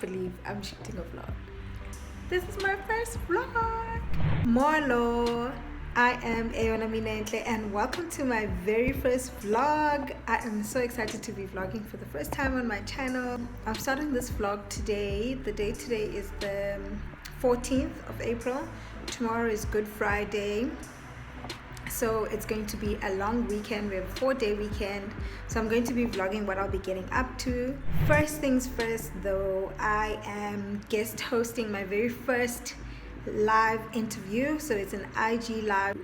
Believe I'm shooting a vlog. This is my first vlog. Molo, I am Ayona Minentle and welcome to my very first vlog. I am so excited to be vlogging for the first time on my channel. I'm starting this vlog today. The date today is the 14th of April. Tomorrow is Good Friday. So it's going to be a long weekend. We have a 4-day weekend, so I'm going to be vlogging what I'll be getting up to. First things first though, I am guest hosting my very first live interview. So it's an IG live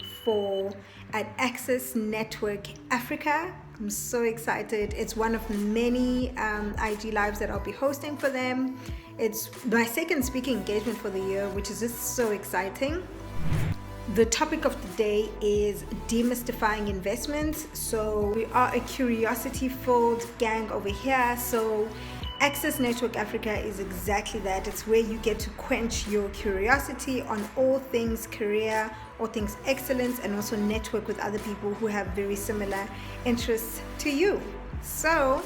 at Access Network Africa. I'm so excited. It's one of many IG lives that I'll be hosting for them. It's my second speaking engagement for the year, which is just so exciting. The topic of the day is demystifying investments. So we are a curiosity-filled gang over here. So Access Network Africa is exactly that. It's where you get to quench your curiosity on all things career, all things excellence, and also network with other people who have very similar interests to you. So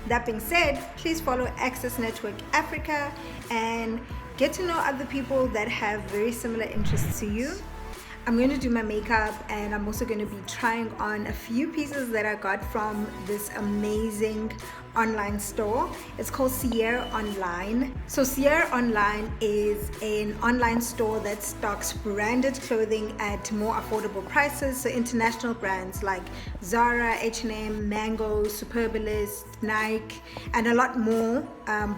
that being said, please follow Access Network Africa and get to know other people that have very similar interests to you. I'm going to do my makeup and I'm also going to be trying on a few pieces that I got from this amazing online store. It's called Sierra Online. So Sierra Online is an online store that stocks branded clothing at more affordable prices. So international brands like Zara, H&M, Mango, Superbalist, Nike, and a lot more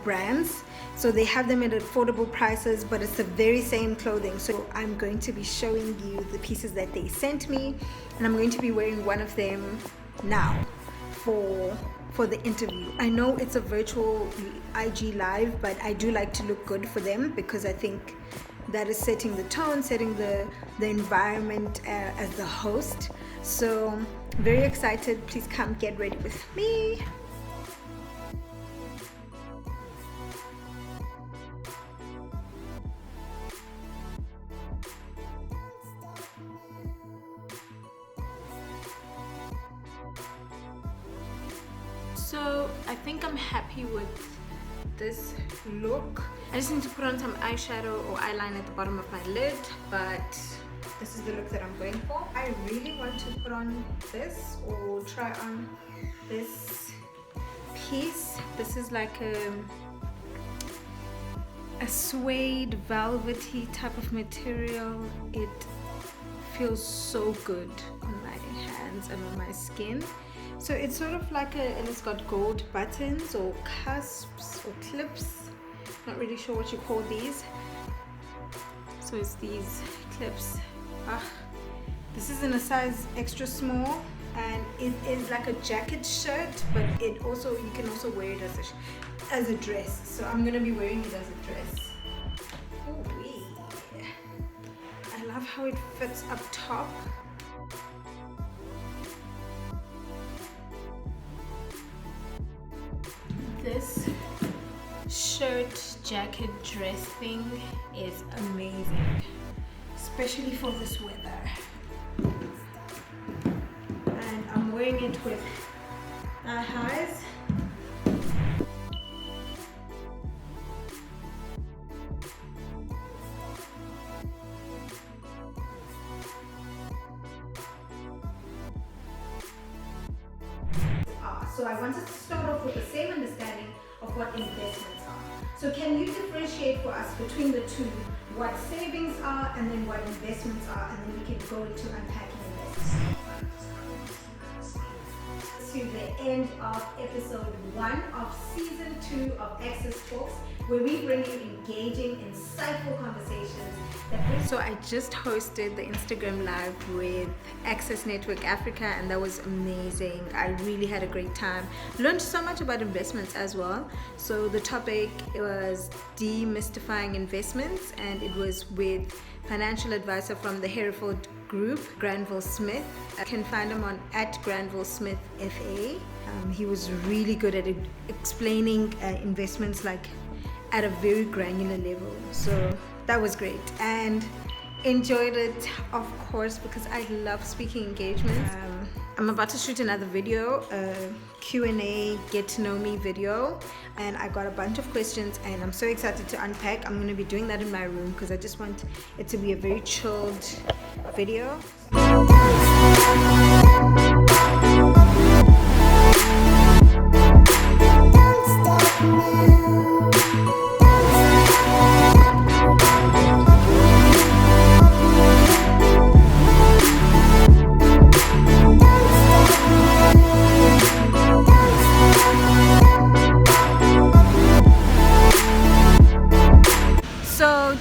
brands. So they have them at affordable prices, but it's the very same clothing. So I'm going to be showing you the pieces that they sent me, and I'm going to be wearing one of them now for the interview. I know it's a virtual IG live, but I do like to look good for them because I think that is setting the tone, setting the environment as the host. So very excited. Please come get ready with me. So I think I'm happy with this look. I just need to put on some eyeshadow or eyeliner at the bottom of my lid, but this is the look that I'm going for. I really want to put on this or try on this piece. This is like a suede velvety type of material. It feels so good on my hands and on my skin. So it's sort of like and it's got gold buttons or cusps or clips. Not really sure what you call these. So it's these clips. This is in a size extra small, and it is like a jacket shirt, but you can also wear it as a dress. So I'm gonna be wearing it as a dress. Ooh-wee. I love how it fits up top. This shirt, jacket, dress thing is amazing, especially for this weather. And I'm wearing it with thigh highs. So I wanted to start off with the same understanding of what investments are. So can you differentiate for us between the two, what savings are and then what investments are, and then we can go into unpacking investments. to the end of episode 1 of season 2 of Access Talks, where we bring you engaging, insightful conversations. So I just hosted the Instagram Live with Access Network Africa, and that was amazing. I really had a great time. Learned so much about investments as well. So the topic was demystifying investments, and it was with financial advisor from the Hereford Group, Granville Smith. You can find him on at Granville Smith FA. He was really good at explaining investments like at a very granular level. So that was great, and enjoyed it, of course, because I love speaking engagements. I'm about to shoot another video, a Q&A, get to know me video, and I got a bunch of questions and I'm so excited to unpack. I'm going to be doing that in my room because I just want it to be a very chilled video.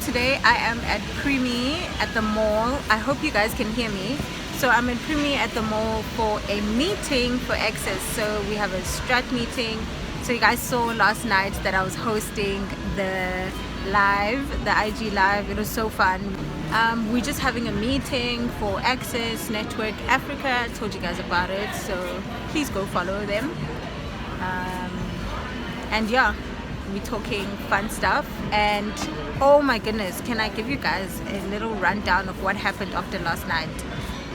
Today I am at Primi at the mall. I hope you guys can hear me. So I'm in Primi at the mall for a meeting for Access. So we have a strat meeting. So you guys saw last night that I was hosting the live, the IG live. It was so fun. We're just having a meeting for Access Network Africa. I told you guys about it, so please go follow them. And yeah, we're talking fun stuff. And oh my goodness, can I give you guys a little rundown of what happened after last night?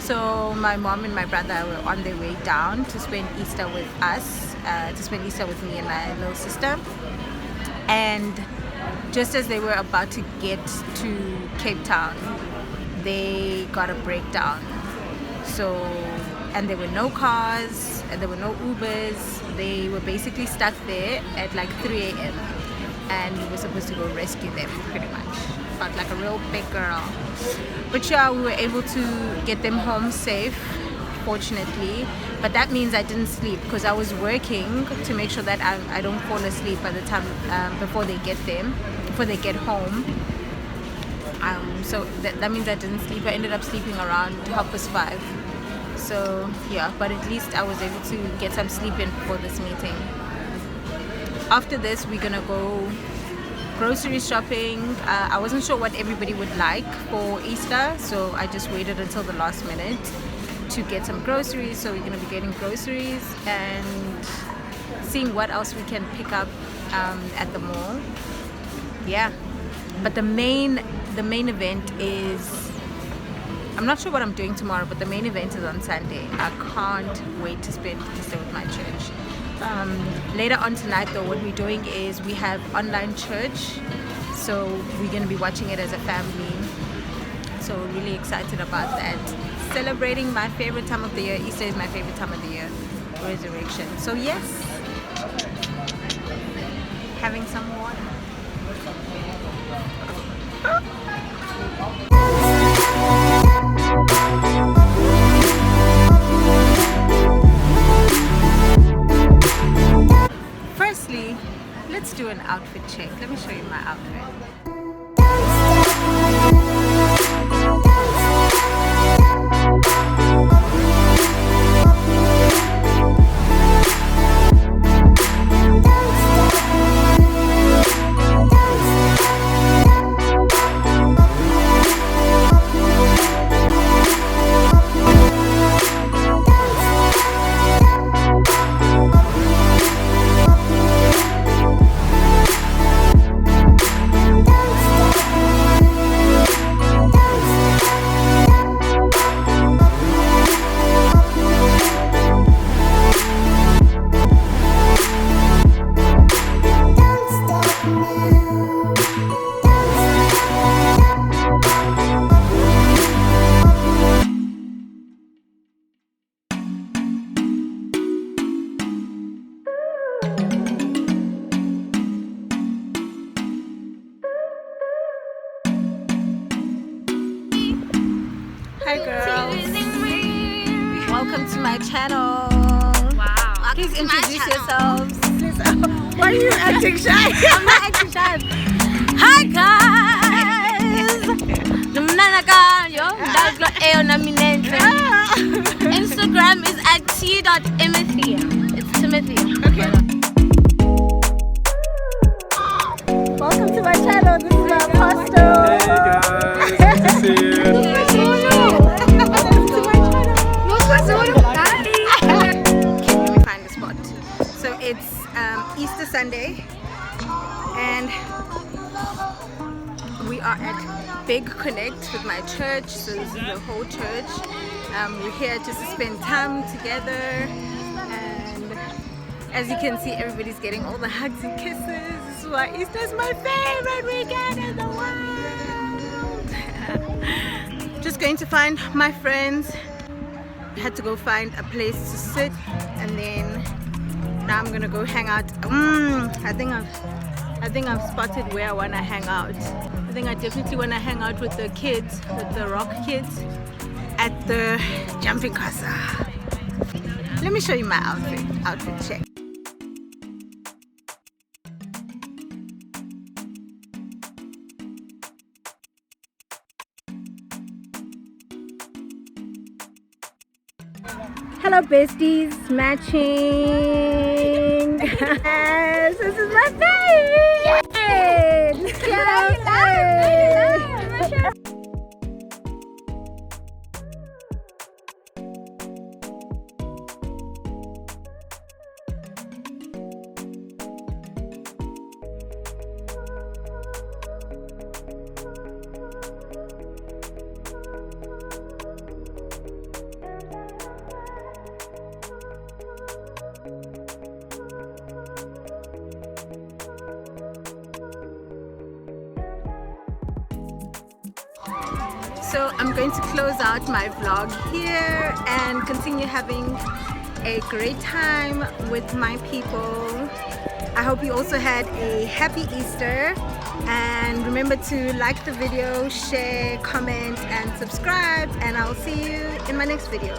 So my mom and my brother were on their way down to spend Easter with us, to spend Easter with me and my little sister. And just as they were about to get to Cape Town, they got a breakdown. So, and there were no cars, and there were no Ubers. They were basically stuck there at like 3 a.m. and we were supposed to go rescue them, pretty much. Felt like a real big girl. But yeah, we were able to get them home safe, fortunately. But that means I didn't sleep because I was working to make sure that I don't fall asleep by the time before they get home. So that means I didn't sleep. I ended up sleeping around 5:30. So yeah, but at least I was able to get some sleep in before this meeting. After this, we're gonna go grocery shopping. I wasn't sure what everybody would like for Easter, so I just waited until the last minute to get some groceries. So we're gonna be getting groceries and seeing what else we can pick up at the mall. Yeah, but the main event is, I'm not sure what I'm doing tomorrow, but the main event is on Sunday. I can't wait to spend Easter with my church. Later on tonight though, what we're doing is we have online church, so we're going to be watching it as a family. So really excited about that. Celebrating my favorite time of the year. Easter is my favorite time of the year, resurrection. So yes, having some water. Firstly, let's do an outfit check. Let me show you my outfit. Hi girls, welcome to my channel. Wow. Please introduce yourselves. Please, why are you acting shy? I'm not acting shy. Hi guys! Instagram is at t.timothy. It's Timothy. Okay. Welcome to my channel. This is my apostle. Hey guys, good to see you. Let me find the spot. So it's Easter Sunday, and we are at Big Connect with my church. So this is the whole church. We're here just to spend time together, and as you can see, everybody's getting all the hugs and kisses. This is why Easter is my favorite weekend in the world. Just going to find my friends. I had to go find a place to sit, and then now I'm gonna go hang out. I think I've spotted where I wanna hang out. I think I definitely wanna hang out with the kids, with the rock kids, at the jumping casa. Let me show you my outfit check. Hello besties, matching. Yes, this is my favorite. Yes. So I'm going to close out my vlog here and continue having a great time with my people. I hope you also had a happy Easter, and remember to like the video, share, comment and subscribe, and I'll see you in my next video.